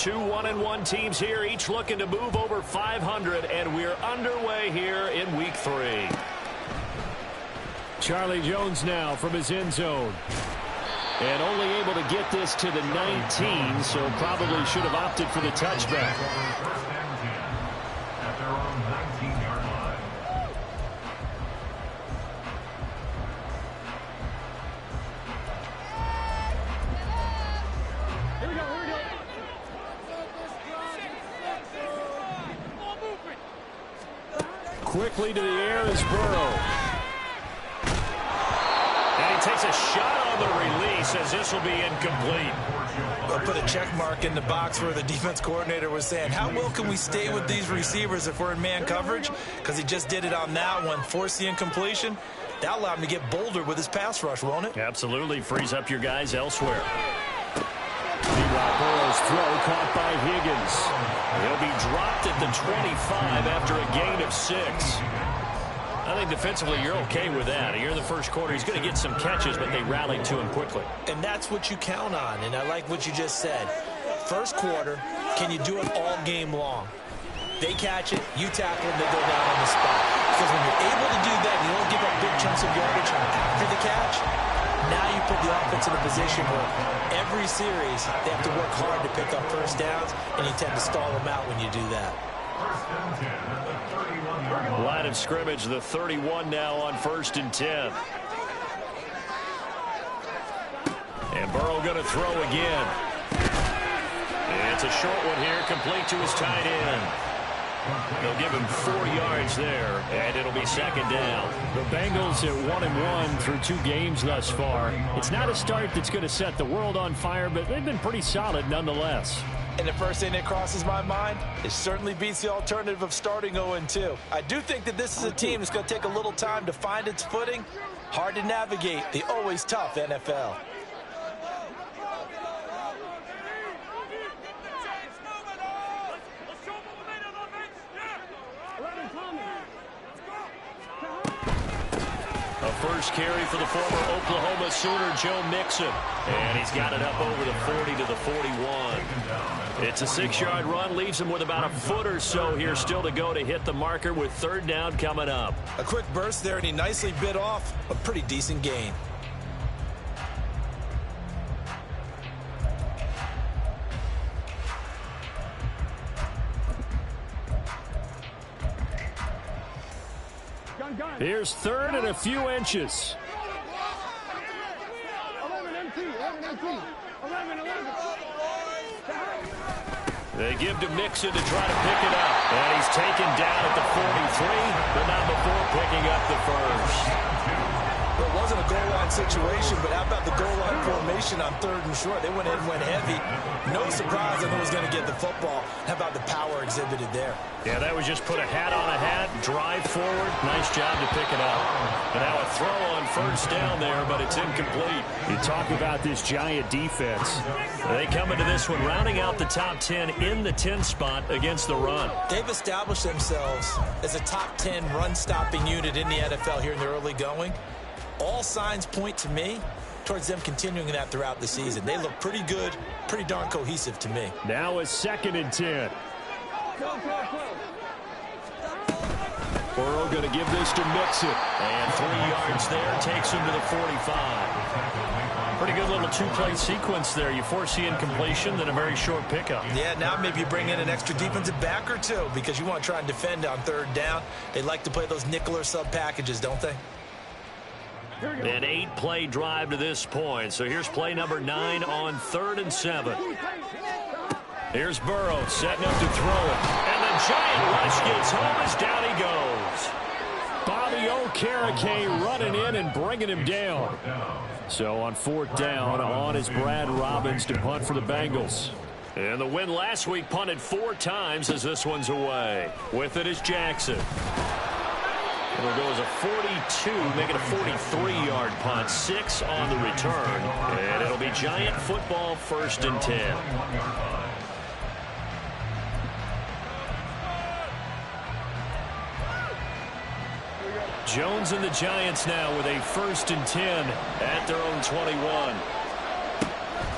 Two 1-1 teams here, each looking to move over 500, and we're underway here in week 3. Charlie Jones now from his end zone. And only able to get this to the 19, so probably should have opted for the touchback. At their own 19-yard line. Here we go. Quickly to the air is Burrow. And he takes a shot on the release as this will be incomplete. I'll put a check mark in the box where the defense coordinator was saying, how well can we stay with these receivers if we're in man coverage? Because he just did it on that one, forced the incompletion. That allowed him to get bolder with his pass rush, won't it? Absolutely frees up your guys elsewhere. Meanwhile, Burrow's throw caught by Higgins. He'll be dropped at the 25 after a gain of 6. I think defensively you're okay with that. Here in the first quarter, he's going to get some catches, but they rallied to him quickly. And that's what you count on, and I like what you just said. First quarter, can you do it all game long? They catch it, you tackle them, they go down on the spot. Because when you're able to do that, you don't give up big chunks of yardage after the catch. Now you put the offense in a position where every series they have to work hard to pick up first downs, and you tend to stall them out when you do that. First and 10 at the 31-yard line. Line of scrimmage, the 31 now on 1st and 10. And Burrow going to throw again. It's a short one here, complete to his tight end. They'll give him 4 yards there, and it'll be 2nd down. The Bengals at 1-1 through 2 games thus far. It's not a start that's going to set the world on fire, but they've been pretty solid nonetheless. And the first thing that crosses my mind, it certainly beats the alternative of starting 0-2. I do think that this is a team that's going to take a little time to find its footing. Hard to navigate the always tough NFL. A first carry for the former Oklahoma Sooner, Joe Mixon. And he's got it up over the 40 to the 41. It's a 6-yard run, leaves him with about a foot or so here still to go to hit the marker with 3rd down coming up. A quick burst there, and he nicely bit off a pretty decent gain. Here's 3rd and a few inches. 11. They give to Mixon to try to pick it up. And he's taken down at the 43, but not before picking up the first. Well, it wasn't a goal line situation, but how about the goal line formation on 3rd and short? They went in, went heavy. No surprise on who was going to get the football. How about the power exhibited there? Yeah, that was just put a hat on a hat, drive forward. Nice job to pick it up. And now a throw on 1st down there, but it's incomplete. You talk about this Giant defense. They come into this one rounding out the top 10 in the 10 spot against the run. They've established themselves as a top 10 run-stopping unit in the NFL here in the early going. All signs point to me towards them continuing that throughout the season. They look pretty good, pretty darn cohesive to me. Now a 2nd and 10. Burrow going to give this to Mixon. And 3 yards there, takes him to the 45. Pretty good little 2-play sequence there. You force the incompletion, then a very short pickup. Yeah, now maybe you bring in an extra defensive back or two because you want to try and defend on 3rd down. They like to play those nickel or sub packages, don't they? An 8-play drive to this point. So here's play number 9 on 3rd and 7. Here's Burrow setting up to throw it. And the giant rush gets home as down he goes. Bobby Okereke running in and bringing him down. So on 4th down, on is Brad Robbins to punt for the Bengals. And the win last week punted 4 times as this one's away. With it is Jackson. It'll go as a 42, make it a 43-yard punt, 6 on the return. And it'll be Giant football 1st and 10. Jones and the Giants now with a 1st and 10 at their own 21.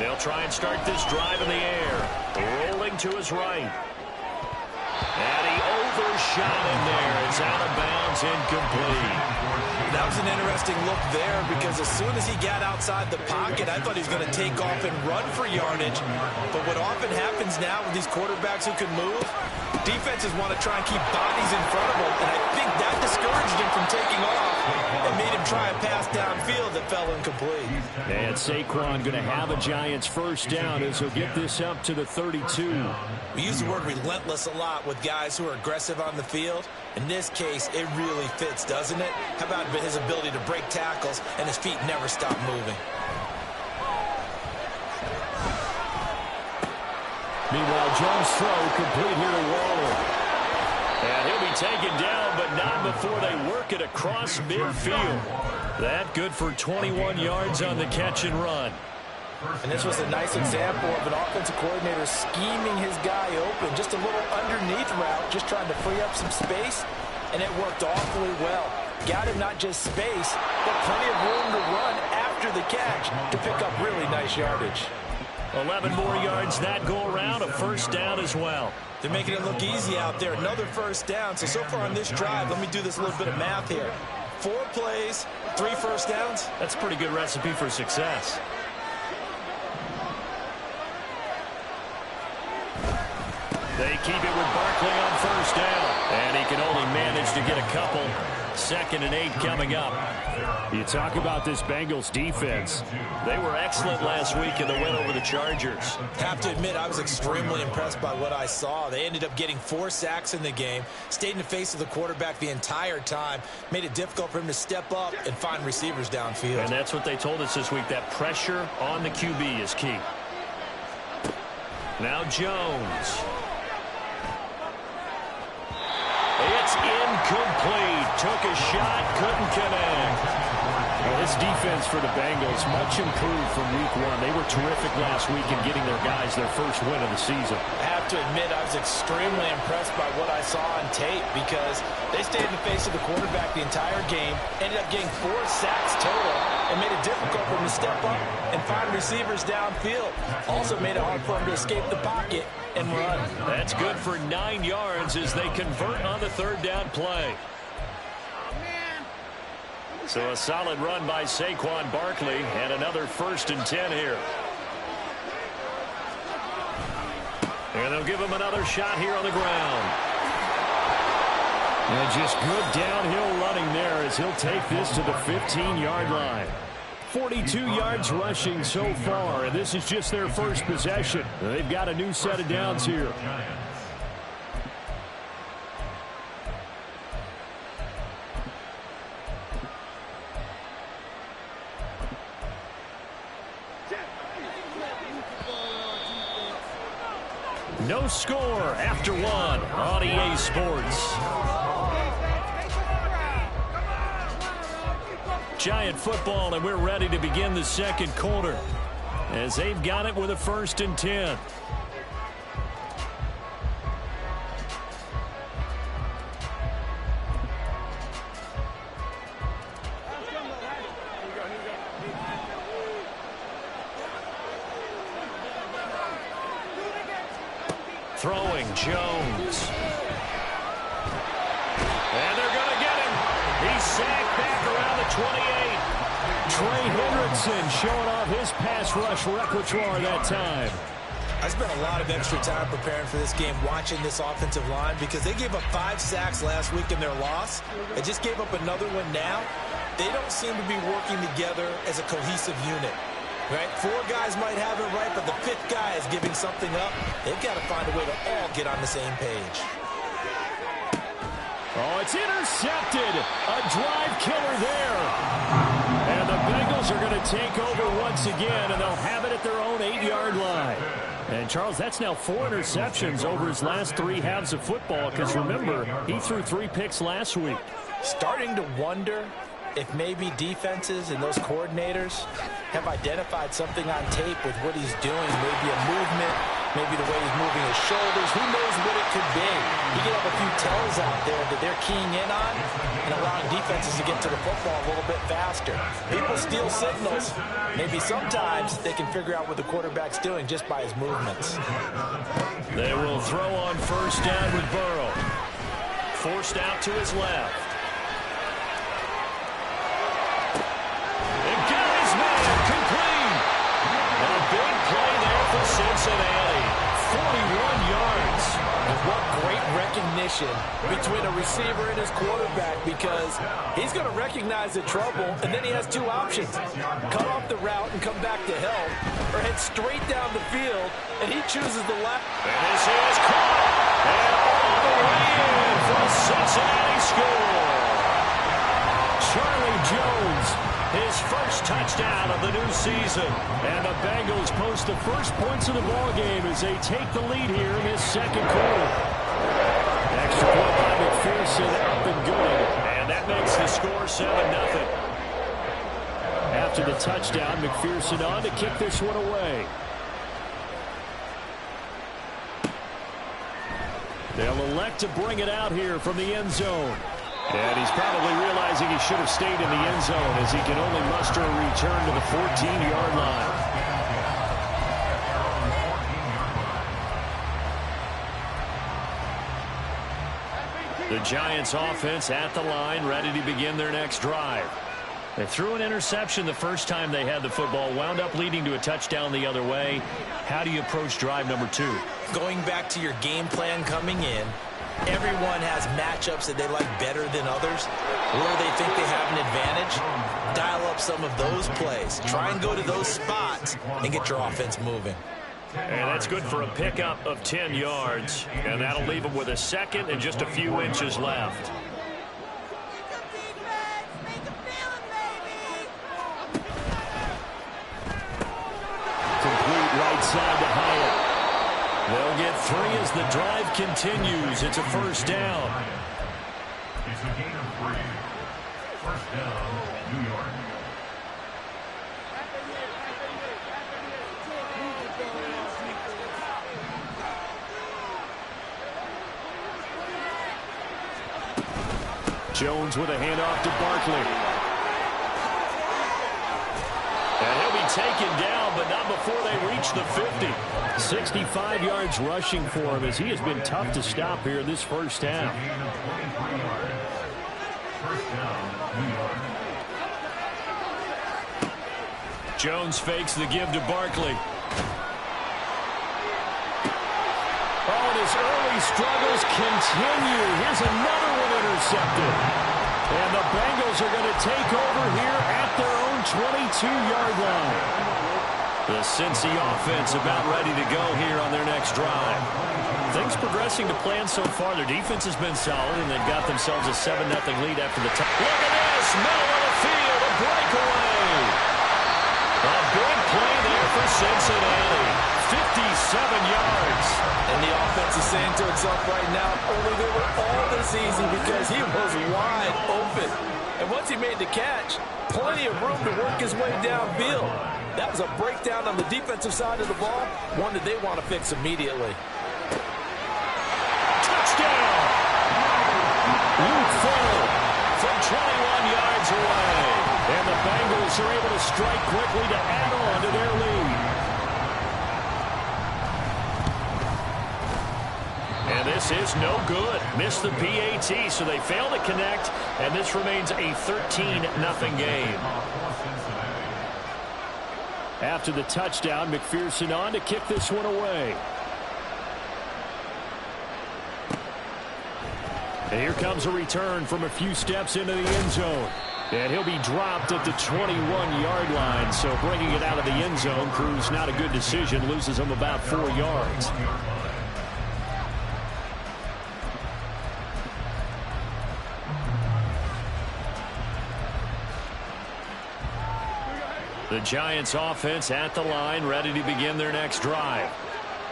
They'll try and start this drive in the air. Rolling to his right. And he overshot him there. It's out of bounds, incomplete. That was an interesting look there because as soon as he got outside the pocket, I thought he was going to take off and run for yardage. But what often happens now with these quarterbacks who can move, defenses want to try and keep bodies in front of them, and I think that discouraged him from taking off and made him try a pass downfield that fell incomplete. And Saquon going to have a Giants first down as he'll get this up to the 32. We use the word relentless a lot with guys who are aggressive on the field. In this case, it really fits, doesn't it? How about his ability to break tackles and his feet never stop moving? Meanwhile, Jones' throw complete here to Waller. And he'll be taken down, but not before they work it across midfield. That good for 21 yards on the catch and run. And this was a nice example of an offensive coordinator scheming his guy open. Just a little underneath route, just trying to free up some space, and it worked awfully well. Got him not just space, but plenty of room to run after the catch to pick up really nice yardage. 11 more yards that go around, a first down as well. They're making it look easy out there. Another first down. So far on this drive, let me do this little bit of math here. 4 plays, 3 first downs. That's a pretty good recipe for success. They keep it with Barkley on first down. And he can only manage to get a couple. 2nd and 8 coming up. You talk about this Bengals defense. They were excellent last week in the win over the Chargers. Have to admit, I was extremely impressed by what I saw. They ended up getting 4 sacks in the game, stayed in the face of the quarterback the entire time, made it difficult for him to step up and find receivers downfield. And that's what they told us this week, that pressure on the QB is key. Now Jones. It's incomplete. Took a shot, couldn't connect. Well, this defense for the Bengals, much improved from week 1. They were terrific last week in getting their guys their first win of the season. I have to admit, I was extremely impressed by what I saw on tape because they stayed in the face of the quarterback the entire game, ended up getting 4 sacks total, and made it difficult for him to step up and find receivers downfield. Also made it hard for him to escape the pocket and run. That's good for 9 yards as they convert on the 3rd down play. So a solid run by Saquon Barkley and another 1st and 10 here. And they'll give him another shot here on the ground. And just good downhill running there as he'll take this to the 15-yard line. 42 yards rushing so far, and this is just their first possession. They've got a new set of downs here. No score after 1 on EA Sports. Giant football, and we're ready to begin the 2nd quarter as they've got it with a 1st and 10. Throwing Jones. And they're going to get him. He's sacked back around the 28. Trey Hendrickson showing off his pass rush repertoire that time. I spent a lot of extra time preparing for this game, watching this offensive line, because they gave up 5 sacks last week in their loss. They just gave up another one now. They don't seem to be working together as a cohesive unit. Right? 4 guys might have it right, but the 5th guy is giving something up. They've got to find a way to all get on the same page. Oh, it's intercepted. A drive killer there. And the Bengals are going to take over once again, and they'll have it at their own 8-yard line. And, Charles, that's now 4 interceptions over his last 3 halves of football, because, remember, he threw 3 picks last week. Starting to wonder if maybe defenses and those coordinators have identified something on tape with what he's doing, maybe a movement, maybe the way he's moving his shoulders. Who knows what it could be? He could have a few tells signals out there that they're keying in on and allowing defenses to get to the football a little bit faster. People steal signals. Maybe sometimes they can figure out what the quarterback's doing just by his movements. They will throw on first down with Burrow. Forced out to his left. And got his man complete. And a big play there for Cincinnati. 41 yards. And what great recognition between a receiver and his quarterback, because he's going to recognize the trouble, and then he has two options. Cut off the route and come back to help, or head straight down the field, and he chooses the left. And this is caught. And all the way in for a Cincinnati score. Charlie Jones, his first touchdown of the new season. And the Bengals post the first points of the ballgame as they take the lead here in this second quarter. Extra point by McPherson, up and good. And that makes the score 7-0. After the touchdown, McPherson on to kick this one away. They'll elect to bring it out here from the end zone. And he's probably realizing he should have stayed in the end zone as he can only muster a return to the 14-yard line. The Giants offense at the line, ready to begin their next drive. They threw an interception the first time they had the football, wound up leading to a touchdown the other way. How do you approach drive number 2? Going back to your game plan coming in, everyone has matchups that they like better than others, where they think they have an advantage. Dial up some of those plays. Try and go to those spots and get your offense moving. And that's good for a pickup of 10 yards. And that'll leave them with a second and just a few inches left. Complete right side to Hyatt. They'll get 3 as the drive continues. It's a first down. It's a gain of 3. First down, New York. Jones with a handoff to Barkley. And he'll be taken down, but not before they reach the 50. 65 yards rushing for him as he has been tough to stop here this first half. Jones fakes the give to Barkley. Oh, and his early struggles continue. Here's another one intercepted. And the Bengals are going to take over here at their own 22-yard line. The Cincy offense about ready to go here on their next drive. Things progressing to plan so far. Their defense has been solid, and they've got themselves a 7-0 lead after the time. Look at this, middle of the field, a breakaway. A big play there for Cincinnati. 57 yards. And the offense is saying to itself right now, only they were all this easy because he was wide open. And once he made the catch, plenty of room to work his way downfield. That was a breakdown on the defensive side of the ball, one that they want to fix immediately. Touchdown! Luke Full from 21 yards away. And the Bengals are able to strike quickly to add on to their lead. And this is no good. Missed the PAT, so they fail to connect, and this remains a 13-0 game. After the touchdown, McPherson on to kick this one away. And here comes a return from a few steps into the end zone. And he'll be dropped at the 21-yard line, so bringing it out of the end zone proves not a good decision, loses him about 4 yards. The Giants offense at the line, ready to begin their next drive.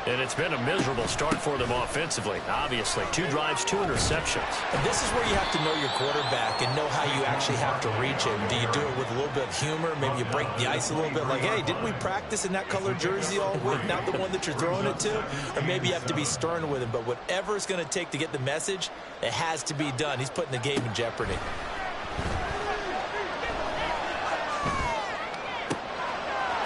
And it's been a miserable start for them offensively, obviously. 2 drives, 2 interceptions. And this is where you have to know your quarterback and know how you actually have to reach him. Do you do it with a little bit of humor? Maybe you break the ice a little bit like, hey, didn't we practice in that colored jersey all week, not the one that you're throwing it to? Or maybe you have to be stern with him. But whatever it's going to take to get the message, it has to be done. He's putting the game in jeopardy.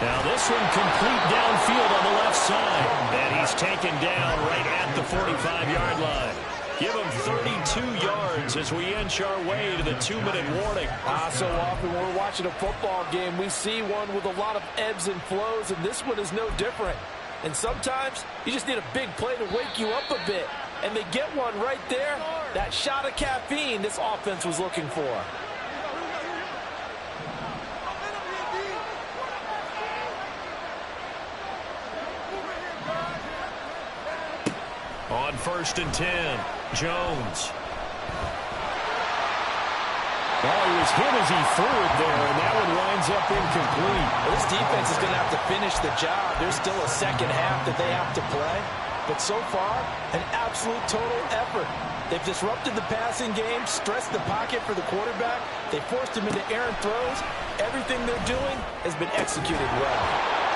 Now this one complete downfield on the left side. And he's taken down right at the 45-yard line. Give him 32 yards as we inch our way to the 2-minute warning. So often when we're watching a football game, we see one with a lot of ebbs and flows, and this one is no different. And sometimes you just need a big play to wake you up a bit. And they get one right there. That shot of caffeine this offense was looking for. On 1st and 10, Jones. Oh, he was hit as he threw it there, and that one winds up incomplete. Well, this defense is going to have to finish the job. There's still a second half that they have to play. But so far, an absolute total effort. They've disrupted the passing game, stressed the pocket for the quarterback. They forced him into errant throws. Everything they're doing has been executed well.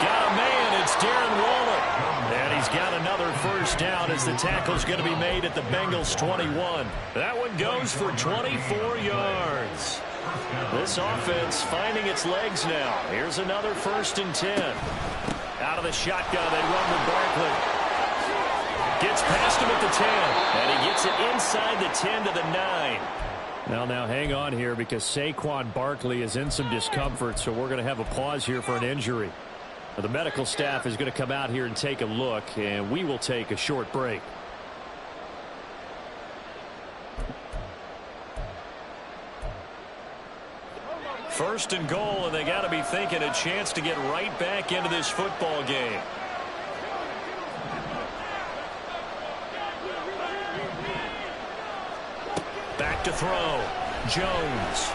Got a man, it's Darren Waller. And he's got another first down as the tackle's going to be made at the Bengals 21. That one goes for 24 yards. This offense finding its legs now. Here's another 1st and 10. Out of the shotgun, they run with Barkley. Gets past him at the 10, and he gets it inside the 10 to the 9. Now hang on here because Saquon Barkley is in some discomfort, so we're going to have a pause here for an injury. The medical staff is going to come out here and take a look, and we will take a short break. First and goal, and they got to be thinking a chance to get right back into this football game. Back to throw. Jones.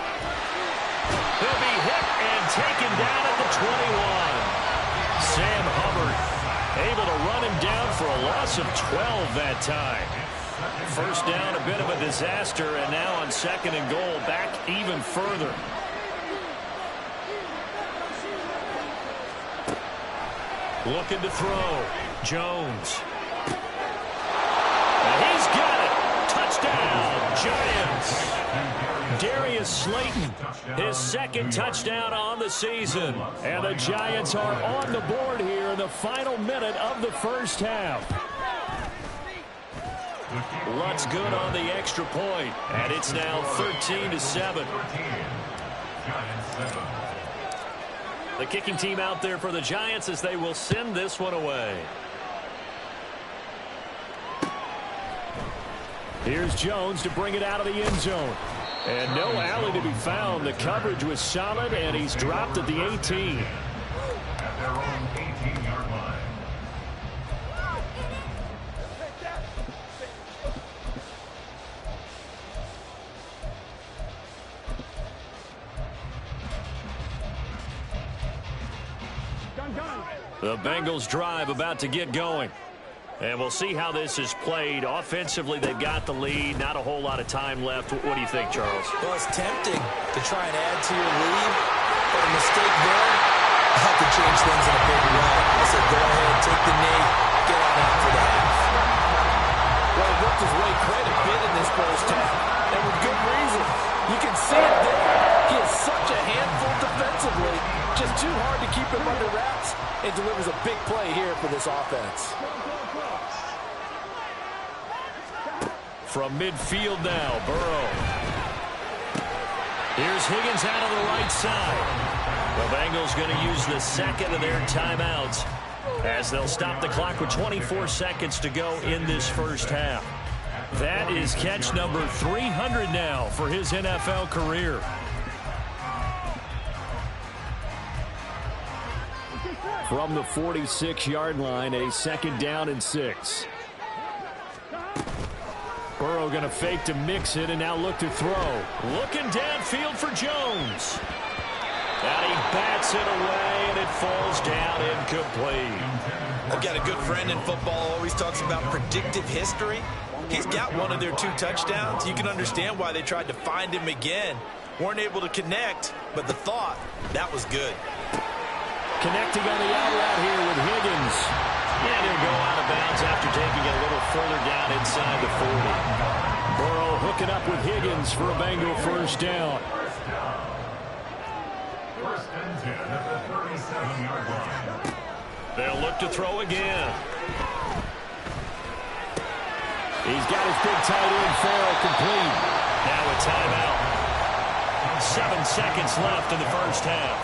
He'll be hit and taken down at the 21. Sam Hubbard able to run him down for a loss of 12 that time. First down, a bit of a disaster, and now on 2nd and goal, back even further. Looking to throw. Jones. And he's got it. Touchdown, Giants. Darius Slayton, his 2nd touchdown on the season. And the Giants are on the board here in the final minute of the first half. Lutz good on the extra point, and it's now 13-7. The kicking team out there for the Giants as they will send this one away. Here's Jones to bring it out of the end zone. And no alley to be found. The coverage was solid, and he's dropped at the 18. At their own 18-yard line. The Bengals drive about to get going. And we'll see how this is played. Offensively, they've got the lead. Not a whole lot of time left. What do you think, Charles? Well, it's tempting to try and add to your lead, but a mistake there, I have to change things in a big way. I said, go ahead, take the knee, get on out for the half. Well, he worked his way quite a bit in this first half, and with good reason. You can see it there. He is such a handful defensively. Just too hard to keep him under wraps, and delivers a big play here for this offense. From midfield now, Burrow. Here's Higgins out of the right side. The Bengals going to use the 2nd of their timeouts as they'll stop the clock with 24 seconds to go in this first half. That is catch number 300 now for his NFL career. From the 46-yard line, a 2nd down and 6. Burrow going to fake to mix it and now look to throw. Looking downfield for Jones. And he bats it away, and it falls down incomplete. I've got a good friend in football, always talks about predictive history. He's got one of their 2 touchdowns. You can understand why they tried to find him again. Weren't able to connect, but the thought, that was good. Connecting on the out route here with Higgins. And he'll go out of bounds after taking it a little further down inside the 40. Burrow hooking up with Higgins for a Bengal first down. First and 10 at the 37-yard line. They'll look to throw again. He's got his big tight end, Farrell, complete. Now a timeout. 7 seconds left in the first half.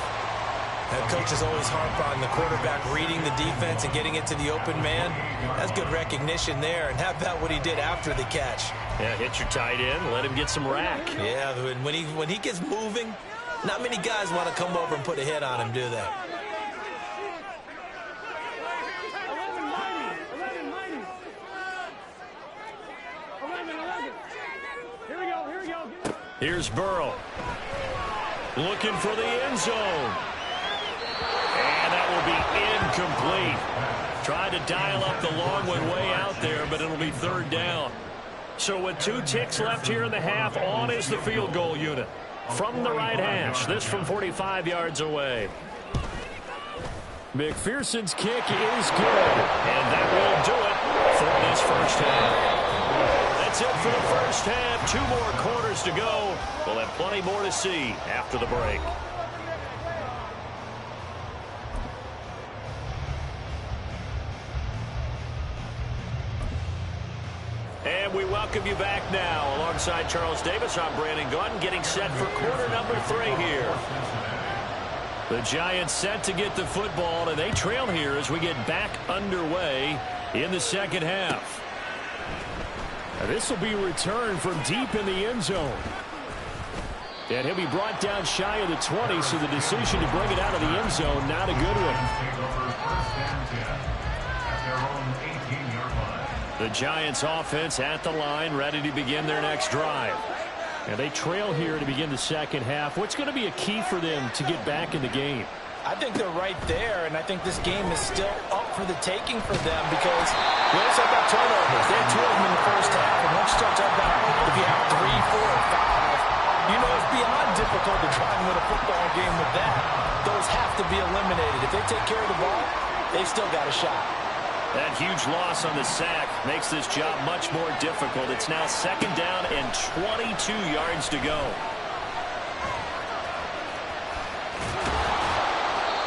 That coach is always harp on the quarterback reading the defense and getting it to the open man. That's good recognition there. And how about what he did after the catch? Yeah, hit your tight end, let him get some rack. Yeah, when he gets moving, not many guys want to come over and put a hit on him, do they? Here's Burrow. Looking for the end zone. And that will be incomplete. Tried to dial up the long one way out there, but it'll be third down. So with 2 ticks left here in the half, on is the field goal unit. From the right hash, this from 45 yards away. McPherson's kick is good. And that will do it for this first half. That's it for the first half. 2 more quarters to go. We'll have plenty more to see after the break. And we welcome you back now. Alongside Charles Davis, I'm Brandon Gunn, getting set for quarter number 3 here. The Giants set to get the football, and they trail here as we get back underway in the second half. This will be a return from deep in the end zone. And he'll be brought down shy of the 20, so the decision to bring it out of the end zone, not a good one. The Giants offense at the line, ready to begin their next drive. And they trail here to begin the second half. What's going to be a key for them to get back in the game? I think they're right there, and I think this game is still up for the taking for them because we always talk about turnovers. They had 2 of them in the first half, and once you start talking about if you have 3, 4, or 5, you know it's beyond difficult to try and win a football game with that. Those have to be eliminated. If they take care of the ball, they've still got a shot. That huge loss on the sack makes this job much more difficult. It's now second down and 22 yards to go.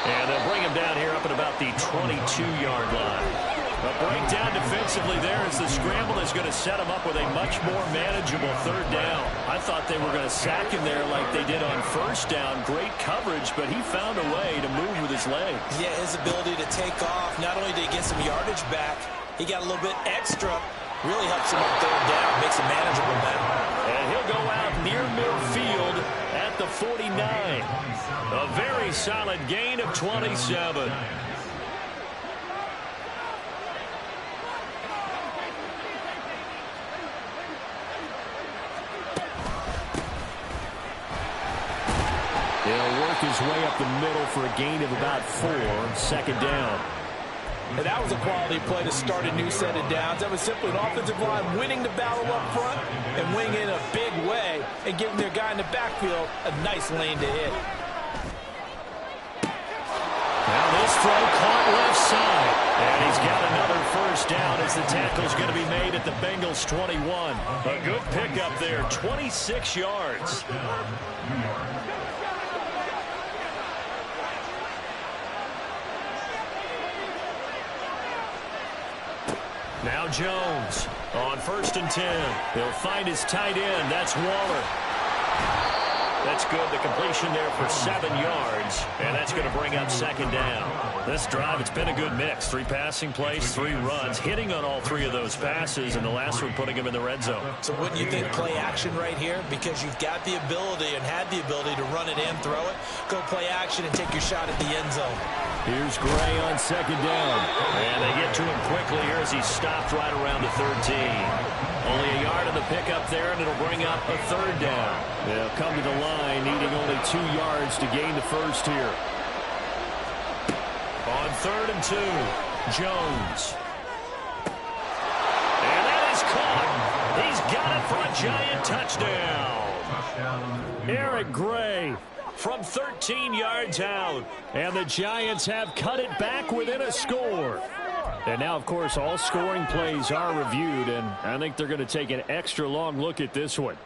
And they'll bring him down here up at about the 22-yard line. A breakdown defensively there as the scramble is going to set him up with a much more manageable third down. I thought they were going to sack him there like they did on first down. Great coverage, but he found a way to move with his legs. Yeah, his ability to take off, not only did he get some yardage back, he got a little bit extra. Really helps him on third down, makes it manageable now. And he'll go out near midfield at the 49. A very solid gain of 27. He'll work his way up the middle for a gain of about 4, second down. And that was a quality play to start a new set of downs. That was simply an offensive line winning the battle up front and winning in a big way and giving their guy in the backfield a nice lane to hit. Now this throw caught left side. And he's got another first down as the tackle's going to be made at the Bengals 21. A good pickup there, 26 yards. Now Jones on 1st and 10. He'll find his tight end. That's Waller. That's good. The completion there for 7 yards. And that's going to bring up second down. This drive, it's been a good mix. 3 passing plays, 3 runs. Hitting on all 3 of those passes. And the last one putting him in the red zone. So wouldn't you think play action right here? Because you've got the ability and had the ability to run it in, throw it. Go play action and take your shot at the end zone. Here's Gray on second down. And they get to him quickly here as he's stopped right around the 13. Only a yard on the pickup there, and it'll bring up a third down. They'll come to the line, needing only 2 yards to gain the first here. On 3rd and 2, Jones. And that is caught. He's got it for a Giant touchdown. Eric Gray from 13 yards out. And the Giants have cut it back within a score. And now, of course, all scoring plays are reviewed, and I think they're going to take an extra long look at this one.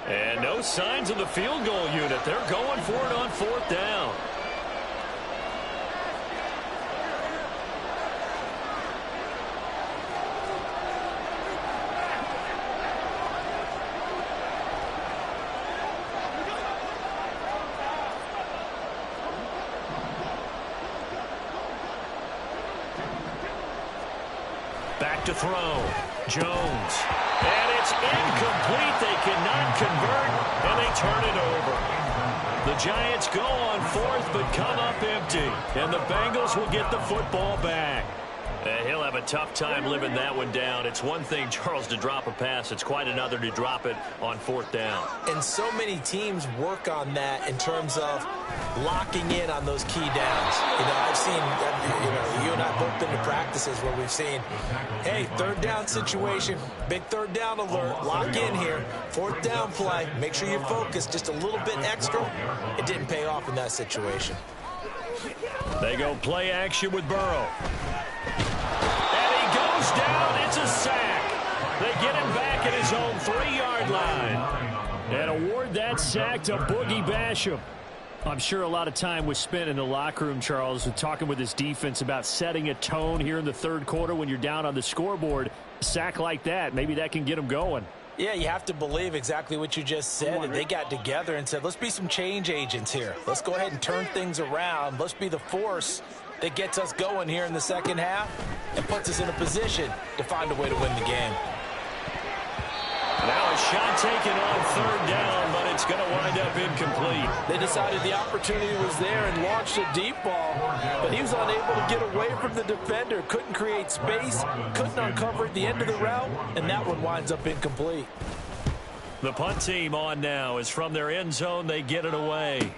And no signs of the field goal unit. They're going for it on 4th down. Back to throw. Jones. And it's incomplete. They cannot convert, and they turn it over. The Giants go on 4th, but come up empty. And the Bengals will get the football back. He'll have a tough time living that one down. It's one thing, Charles, to drop a pass. It's quite another to drop it on 4th down. And so many teams work on that in terms of locking in on those key downs. You know, I've seen, you and I both been to practices where we've seen, hey, 3rd down situation, big 3rd down alert, lock in here, 4th down play, make sure you focus just a little bit extra. It didn't pay off in that situation. They go play action with Burrow. Goes down. It's a sack. They get him back at his own 3-yard line. And award that sack to Boogie Basham. I'm sure a lot of time was spent in the locker room, Charles, talking with his defense about setting a tone here in the 3rd quarter when you're down on the scoreboard. A sack like that, maybe that can get them going. Yeah, you have to believe exactly what you just said. And they got together and said, let's be some change agents here. Let's go ahead and turn things around. Let's be the force that gets us going here in the 2nd half and puts us in a position to find a way to win the game. Now a shot taken on 3rd down, but it's going to wind up incomplete. They decided the opportunity was there and launched a deep ball, but he was unable to get away from the defender, couldn't create space, couldn't uncover at the end of the route, and that one winds up incomplete. The punt team on now is from their end zone. They get it away.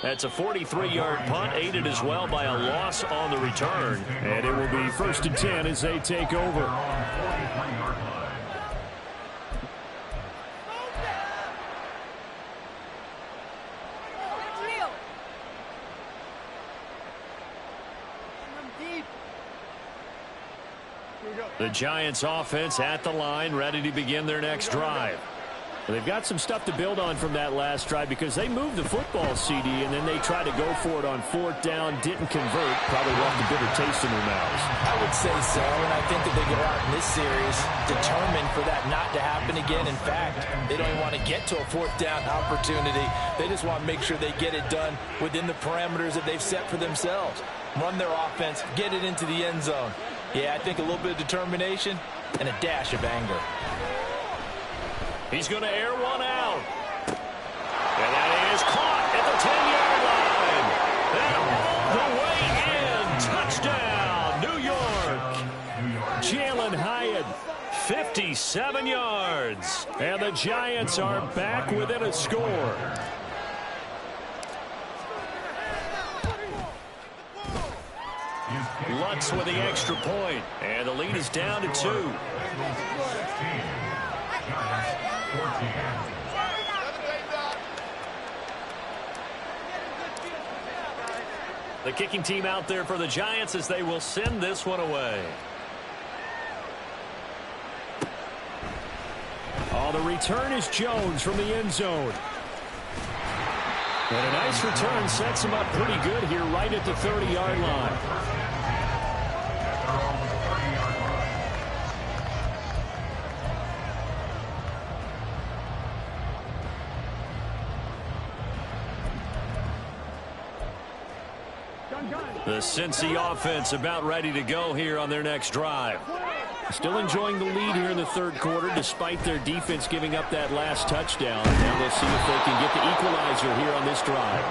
That's a 43-yard punt, aided as well by a loss on the return. And it will be 1st and 10 as they take over. The Giants offense at the line, ready to begin their next drive. They've got some stuff to build on from that last drive because they moved the football, CD, and then they tried to go for it on 4th down, didn't convert, probably left a bitter taste in their mouths. I would say so, and I think that they go out in this series determined for that not to happen again. In fact, they don't even want to get to a 4th down opportunity. They just want to make sure they get it done within the parameters that they've set for themselves. Run their offense, get it into the end zone. Yeah, I think a little bit of determination and a dash of anger. He's going to air one out. And that is caught at the 10-yard line. And all the way in. Touchdown, New York. Jalen Hyatt. 57 yards. And the Giants are back within a score. Lutz with the extra point. And the lead is down to 2. The kicking team out there for the Giants as they will send this one away. Oh, the return is Jones from the end zone. And a nice return sets him up pretty good here right at the 30-yard line. The Cincy offense about ready to go here on their next drive. Still enjoying the lead here in the third quarter despite their defense giving up that last touchdown. Now they'll see if they can get the equalizer here on this drive.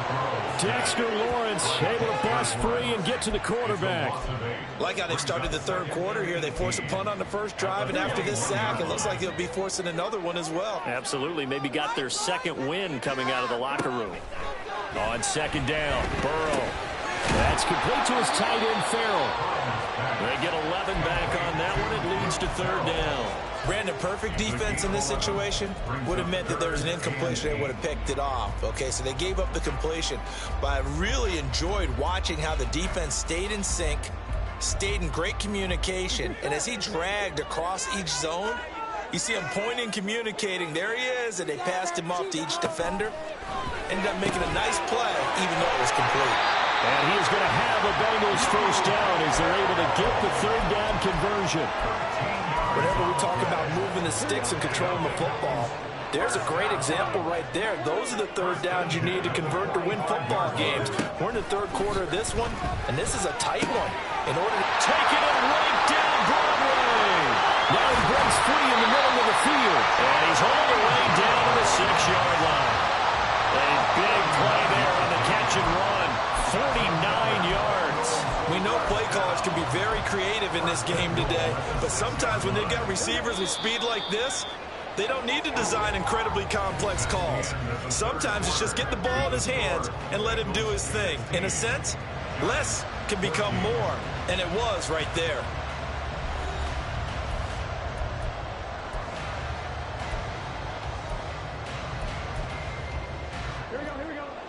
Dexter Lawrence able to bust free and get to the quarterback. Like how they've started the third quarter here. They force a punt on the first drive, and after this sack, it looks like they'll be forcing another one as well. Absolutely. Maybe got their second win coming out of the locker room. On second down, Burrow. That's complete to his tight end, Farrell. They get 11 back on that one. It leads to third down. Brandon, perfect defense in this situation would have meant that there was an incompletion. They would have picked it off. Okay, so they gave up the completion. But I really enjoyed watching how the defense stayed in sync, stayed in great communication, and as he dragged across each zone, you see him pointing, communicating. There he is, and they passed him off to each defender. Ended up making a nice play, even though it was complete. And he is going to have a Bengals first down as they're able to get the third down conversion. Whenever we talk about moving the sticks and controlling the football, there's a great example right there. Those are the third downs you need to convert to win football games. We're in the third quarter of this one, and this is a tight one. In order to take it and right down Broadway. Now he breaks free in the middle of the field. And he's all the way down to the 6-yard line. A big play there on the catch and run. 49 yards. We know play callers can be very creative in this game today, but sometimes when they've got receivers with speed like this, they don't need to design incredibly complex calls. Sometimes it's just get the ball in his hands and let him do his thing. In a sense, less can become more, and it was right there.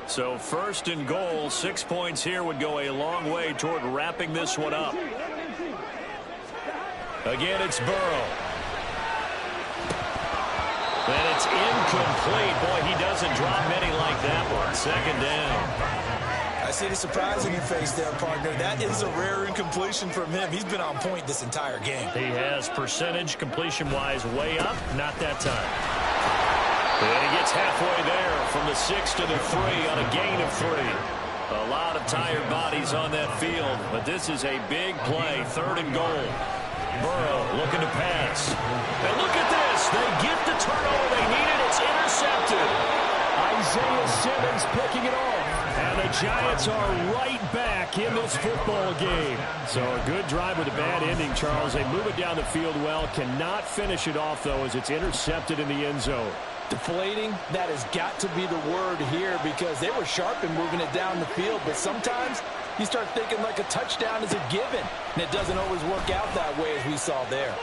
So first and goal, 6 points here would go a long way toward wrapping this one up. Again, it's Burrow. And it's incomplete. Boy, he doesn't drop many like that one. Second down. I see the surprise in your face there, partner. That is a rare incompletion from him. He's been on point this entire game. He has percentage completion-wise way up. Not that time. And he gets halfway there from the 6 to the 3 on a gain of 3. A lot of tired bodies on that field, but this is a big play, third and goal. Burrow looking to pass. And look at this. They get the turnover they needed. It's intercepted. Isaiah Simmons picking it off. And the Giants are right back in this football game. So a good drive with a bad ending, Charles. They move it down the field well. Cannot finish it off, though, as it's intercepted in the end zone. Deflating, that has got to be the word here because they were sharp in moving it down the field, but sometimes you start thinking like a touchdown is a given, and it doesn't always work out that way as we saw there.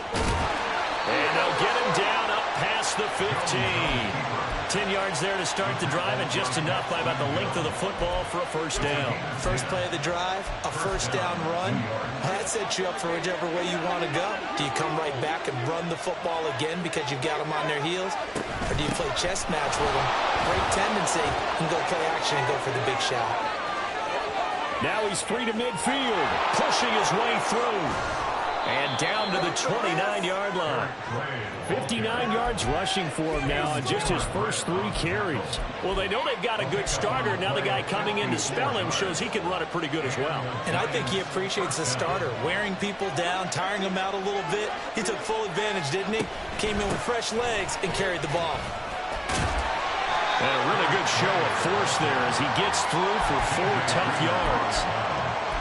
And they'll get him down up past the 15. 10 yards there to start the drive, and just enough by about the length of the football for a first down. First play of the drive, a first down run. That sets you up for whichever way you want to go. Do you come right back and run the football again because you've got them on their heels? Or do you play chess match with them, break tendency, and go play action and go for the big shot? Now he's free to midfield, pushing his way through. And down to the 29-yard line. 59 yards rushing for him now in just his first 3 carries. Well, they know they've got a good starter. Now the guy coming in to spell him shows he can run it pretty good as well. And I think he appreciates the starter, wearing people down, tiring them out a little bit. He took full advantage, didn't he? Came in with fresh legs and carried the ball. And a really good show of force there as he gets through for 4 tough yards.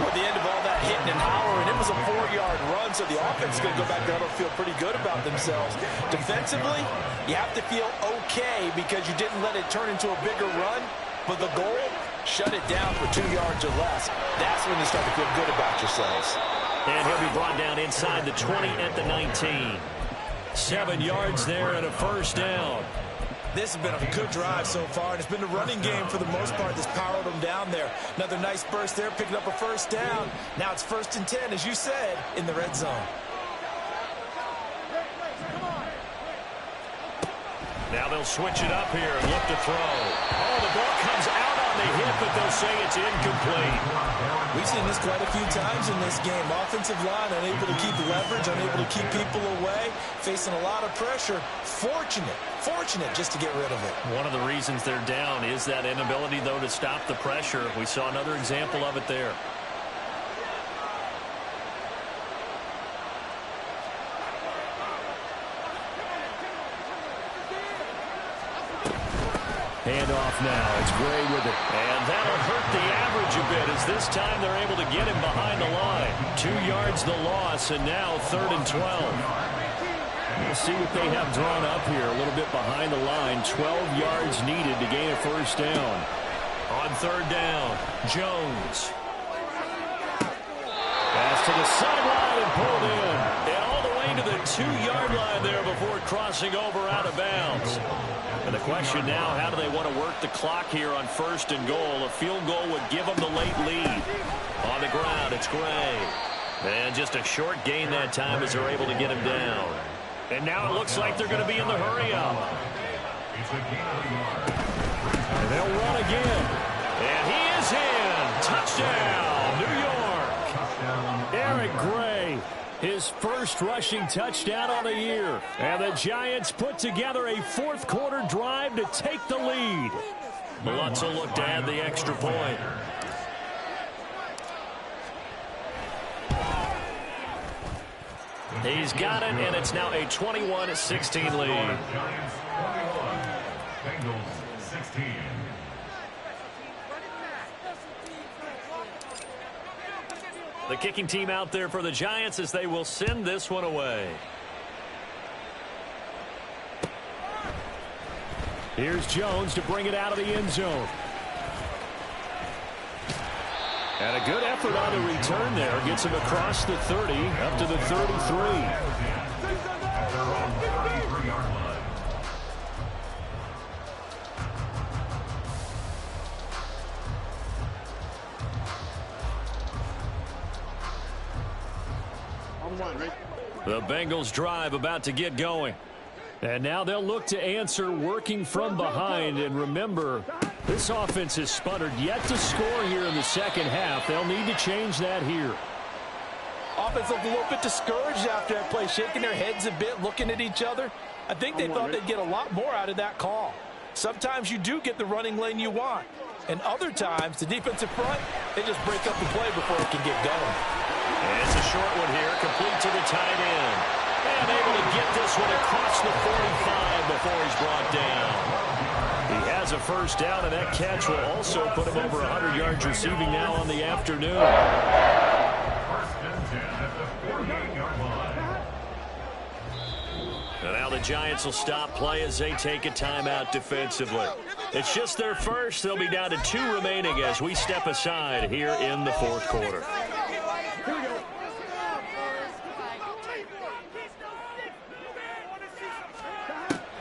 Well, at the end of all that hitting and hollering, it was a 4-yard run, so the offense is going to go back there and feel pretty good about themselves. Defensively, you have to feel okay because you didn't let it turn into a bigger run, but the goal, shut it down for 2 yards or less. That's when you start to feel good about yourselves. And he'll be brought down inside the 20 at the 19. 7 yards there and a first down. This has been a good drive so far, and it's been the running game for the most part that's powered them down there. Another nice burst there, picking up a first down. Now it's 1st and 10, as you said, in the red zone. Now they'll switch it up here and look to throw. Oh, the ball comes out on the hit, but they'll say it's incomplete. We've seen this quite a few times in this game. Offensive line unable to keep leverage, unable to keep people away, facing a lot of pressure. Fortunate just to get rid of it. One of the reasons they're down is that inability, though, to stop the pressure. We saw another example of it there. handoff now. It's Gray with it. And that'll hurt the average a bit as this time they're able to get him behind the line. 2 yards the loss, and now 3rd and 12. We'll see what they have drawn up here. A little bit behind the line. 12 yards needed to gain a first down. On 3rd down, Jones. Pass to the sideline and pulled in. And all the way to the 2-yard line there before crossing over out of bounds. And the question now, how do they want to work the clock here on 1st and goal? A field goal would give them the late lead. On the ground, it's Gray. And just a short gain that time as they're able to get him down. And now it looks like they're going to be in the hurry-up. And they'll run again. And he is in. Touchdown, New York. Eric Gray, his first rushing touchdown on the year. And the Giants put together a 4th-quarter drive to take the lead. Lutz will look to add the extra point. He's got it, and it's now a 21-16 lead. Giants 21, Bengals 16. The kicking team out there for the Giants as they will send this one away. Here's Jones to bring it out of the end zone. And a good effort on the return there. Gets him across the 30, up to the 33. At their own 33-yard line. The Bengals drive about to get going. And now they'll look to answer working from behind. And remember, this offense has sputtered yet to score here in the second half. They'll need to change that here. Offense looked a little bit discouraged after that play, shaking their heads a bit, looking at each other. I think they thought they'd get a lot more out of that call. Sometimes you do get the running lane you want. And other times, the defensive front, they just break up the play before it can get going. And it's a short one here, complete to the tight end. And able to get this one across the 45 before he's brought down. He has a first down, and that catch will also put him over 100 yards receiving now on the afternoon. 1st and 10 at the 48-yard line. And now the Giants will stop play as they take a timeout defensively. It's just their first. They'll be down to 2 remaining as we step aside here in the 4th quarter.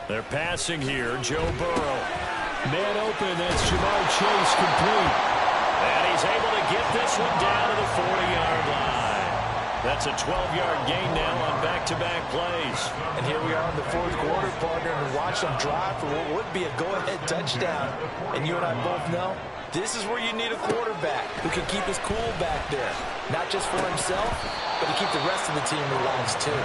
They're passing here. Joe Burrow. Man open, that's Jamar Chase complete. And he's able to get this one down to the 40-yard line. That's a 12-yard gain now on back-to-back plays. And here we are in the 4th quarter, partner, and watch them drive for what would be a go-ahead touchdown. And you and I both know this is where you need a quarterback who can keep his cool back there. Not just for himself, but to keep the rest of the team relaxed, too.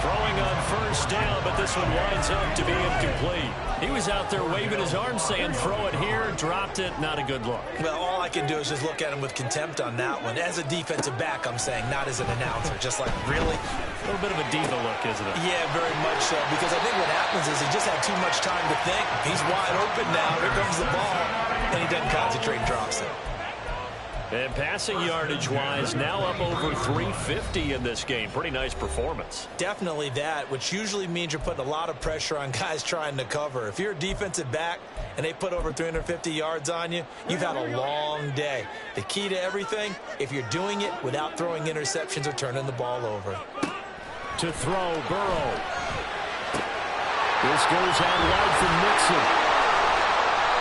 Throwing on first down, but this one winds up to be incomplete. He was out there waving his arm saying, throw it here, dropped it, not a good look. Well, all I can do is just look at him with contempt on that one. As a defensive back, I'm saying, not as an announcer. Just like, really? A little bit of a diva look, isn't it? Yeah, very much so. Because I think what happens is he just had too much time to think. He's wide open now. Here comes the ball. And he doesn't concentrate and drops it. And passing yardage-wise, now up over 350 in this game. Pretty nice performance. Definitely that, which usually means you're putting a lot of pressure on guys trying to cover. If you're a defensive back and they put over 350 yards on you, you've had a long day. The key to everything, if you're doing it without throwing interceptions or turning the ball over. To throw, Burrow. This goes out wide from Nixon.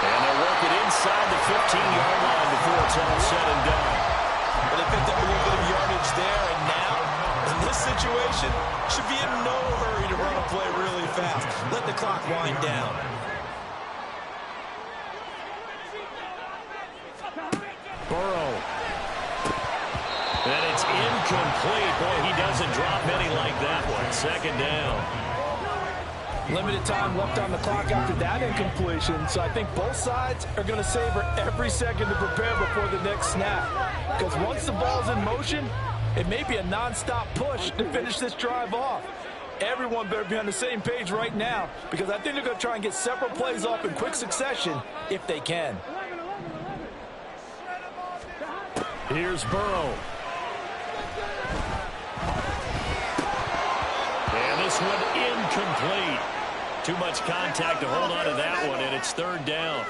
And they'll work it inside the 15-yard line before it's all said and done. Well, they picked up a little bit of yardage there, and now, in this situation, should be in no hurry to run a play really fast. Let the clock wind down. Burrow. And it's incomplete. Boy, he doesn't drop any like that one. 2nd down. Limited time left on the clock after that incompletion, so I think both sides are going to savor every second to prepare before the next snap. Because once the ball's in motion, it may be a nonstop push to finish this drive off. Everyone better be on the same page right now because I think they're going to try and get several plays off in quick succession if they can. Here's Burrow. And this one incomplete. Too much contact to hold on to that one, and it's third down.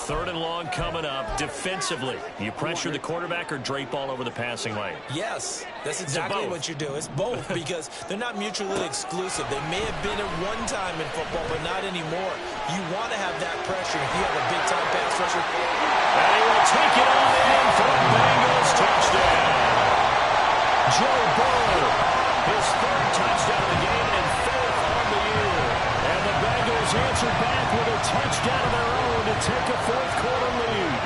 Third and long coming up. Defensively, you pressure the quarterback or drape all over the passing lane? Yes, that's exactly what you do. It's both because they're not mutually exclusive. They may have been at one time in football, but not anymore. You want to have that pressure if you have a big-time pass rusher. And he will take it on in for a Bengals touchdown. Joe Burrow, his third touchdown of the game and fourth on the year. And the Bengals answer back with a touchdown of their own to take a fourth-quarter lead.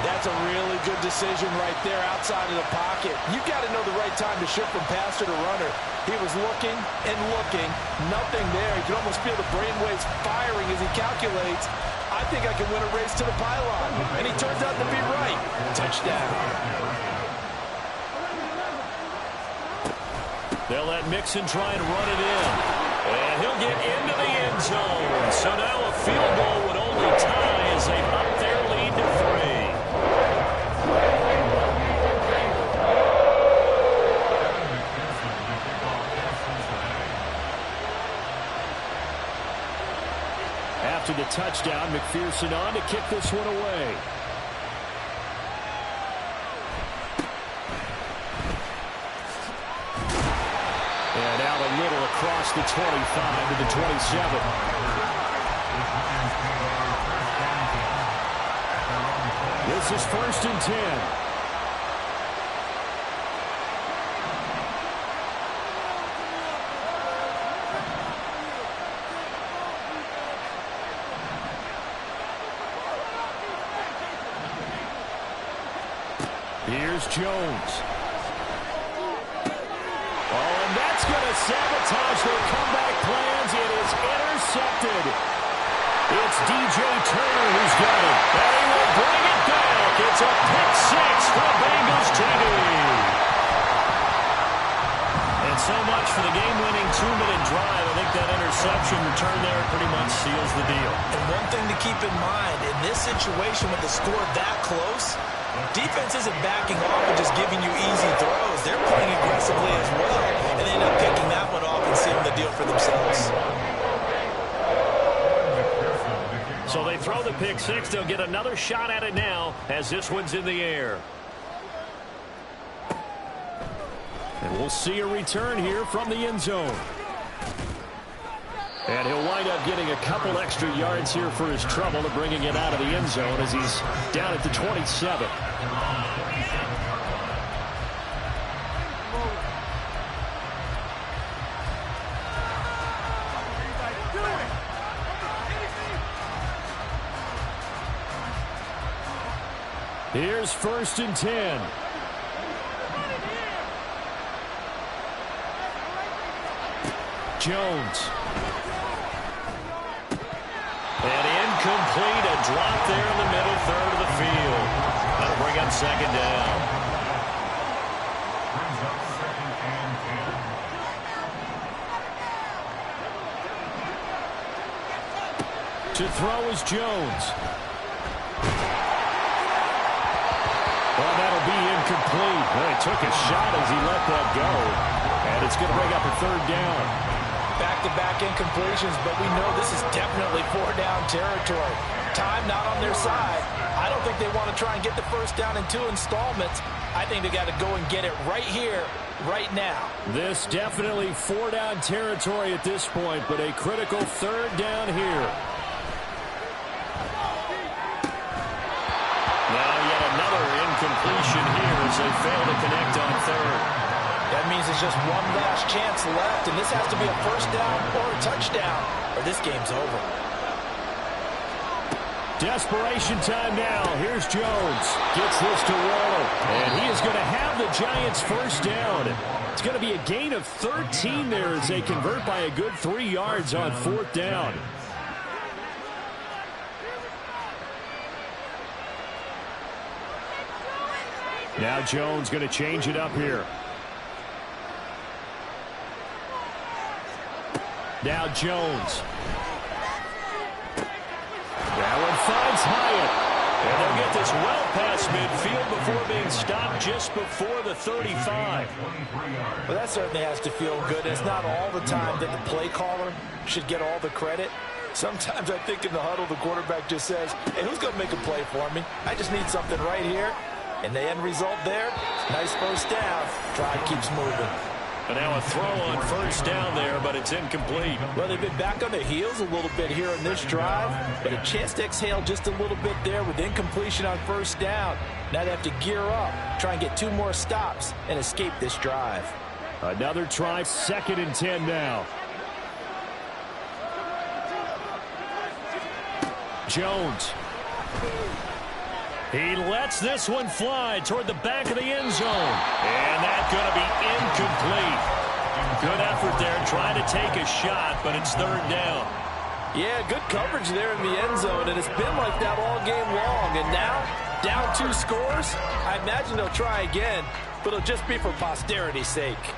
That's a really good decision right there outside of the pocket. You've got to know the right time to shift from passer to runner. He was looking and looking, nothing there. You can almost feel the brainwaves firing as he calculates, I think I can win a race to the pylon. And he turns out to be right. Touchdown. They'll let Mixon try and run it in. And he'll get into the end zone. So now a field goal would only tie as they've upped their lead to 3. After the touchdown, McPherson on to kick this one away. And out a little across the 25 to the 27. This is 1st and 10. Here's Jones. Oh, and that's going to sabotage their comeback plans. It is intercepted. It's DJ Turner who's got it. And he will bring it back. It's a pick 6 for Bengals TV. And so much for the game-winning 2-minute drive. I think that interception return there pretty much seals the deal. And one thing to keep in mind, in this situation with the score that close, defense isn't backing off and just giving you easy throws. They're playing aggressively as well, and they end up picking that one off and sealing the deal for themselves. So they throw the pick 6. They'll get another shot at it now as this one's in the air. And we'll see a return here from the end zone. And he'll wind up getting a couple extra yards here for his trouble to bringing it out of the end zone as he's down at the 27. Here's 1st and 10. Jones. And incomplete, a drop there in the middle third of the field. That'll bring up 2nd down. Brings up 2nd and 10. To throw is Jones. Well, that'll be incomplete. Well, he took a shot as he let that go. And it's going to bring up a 3rd down. Back-to-back incompletions, but we know this is definitely 4-down territory. Time not on their side. I don't think they want to try and get the 1st down in 2 installments. I think they got to go and get it right here, right now. This definitely 4-down territory at this point, but a critical 3rd down here. Now yet another incompletion here as they fail to connect on 3rd. That means there's just one last chance left, and this has to be a 1st down or a touchdown, or this game's over. Desperation time now. Here's Jones. Gets this to Waller. And he is going to have the Giants' 1st down. It's going to be a gain of 13 there as they convert by a good 3 yards on 4th down. Now Jones going to change it up here. Now Jones. That one finds Hyatt. And they'll get this well past midfield before being stopped just before the 35. Well, that certainly has to feel good. It's not all the time that the play caller should get all the credit. Sometimes I think in the huddle, the quarterback just says, hey, who's going to make a play for me? I just need something right here. And the end result there, nice first down. Drive keeps moving. And now a throw on first down there, but it's incomplete. Well, they've been back on their heels a little bit here in this drive, but a chance to exhale just a little bit there with incompletion on first down. Now they have to gear up, try and get 2 more stops, and escape this drive. Another try, 2nd and 10 now. Jones. He lets this one fly toward the back of the end zone. And that's going to be incomplete. Good effort there trying to take a shot, but it's 3rd down. Yeah, good coverage there in the end zone, and it's been like that all game long. And now, down 2 scores, I imagine they'll try again, but it'll just be for posterity's sake.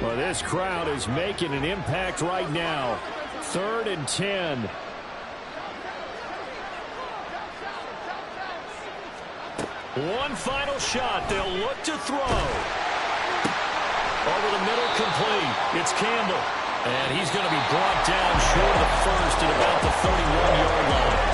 Well, this crowd is making an impact right now. 3rd and 10. One final shot. They'll look to throw. Over the middle, complete. It's Campbell. And he's going to be brought down short of the first at about the 31-yard line.